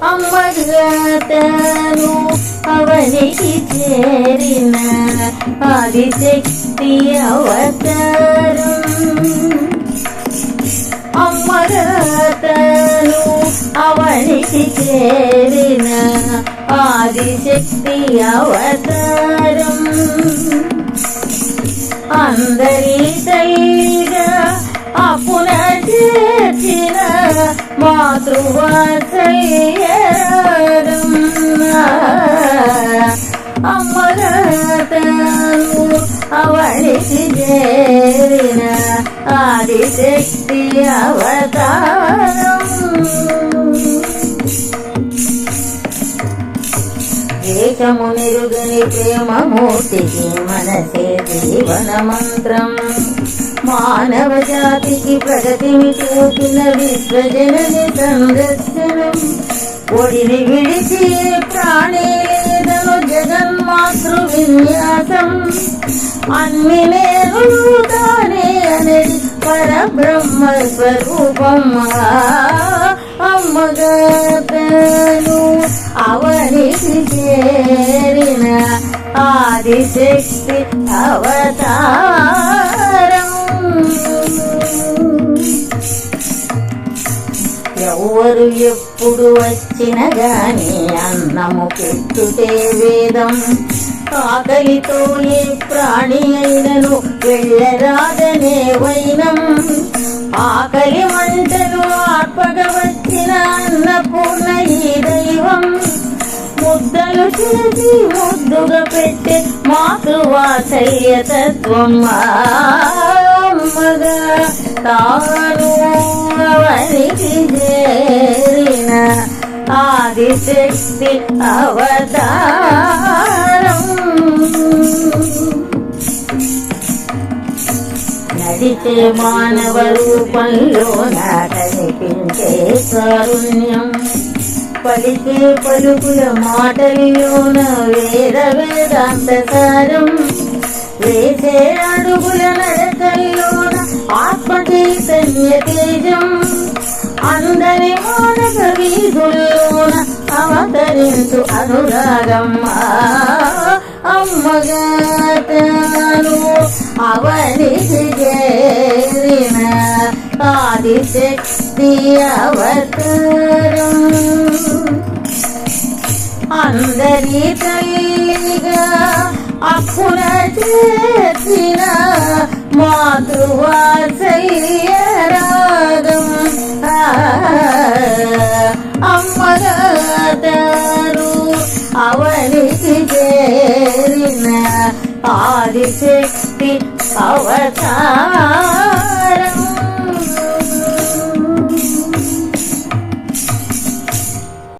అమ్మగాతను అవనికి చేరిన ఆదిశక్తి అవతారం. అమ్మగాతను అవనికి చేరిన ఆదిశక్తి అవతారం. అందరి తల్లిగా అప్పున చేర్చిన మాతృవాత్సల్యరాగం. అమ్మగాతను అవనికి చేరిన ఆదిశక్తి అవతారం. ఏకము నిరుగని ప్రేమమూర్తికి మనసే జీవన మంత్రం. మానవ జాతికి ప్రగతిని చూపిన విశ్వజనని సంరక్షణం. ఒడిని విడిచి ప్రాణి లేదను జగన్మాతృ విన్యాసం. అన్ని నేను తానే అనేది పరబ్రహ్మ స్వరూపం. అమ్మగాతను అవనికి చేరిన ఆదిశక్తి అవతారం. ఎవరు ఎప్పుడు వచ్చిన గాని అన్నము పెట్టుటే వేదం. ఆకలితో ఏ ప్రాణి అయినను వెళ్ళరాదనే వైనం. ఆకలి మంటలు ఆర్పగ వచ్చిన అన్నపూర్ణ ఈ దైవం. ముద్దలు చేసి ముద్దుగా పెట్టే మాతృవాత్సల్యతత్వం. అమ్మగా తాను అవనికి చేరిన ఆదిశక్తి అవతారం. నడిచే మానవ రూపంలో కనిపించే కారుణ్యం. పలికే పలుకుల మాటల్లోన వేద వేదాంత సారం. వేసే అడుగుల నడకల్లోన ఆత్మ చైతన్య తేజం. అందరి మానవ వీధుల్లోన అవతరించు అనురాగం. అమ్మగాతను అవనికి చేరిన ఆదిశక్తి అవతారం. అందరి తల్లిగా అప్పున చేర్చిన మాతృవాత్సల్యరాగం. అమ్మగాతను అవనికి చేరిన ఆదిశక్తి అవతారం.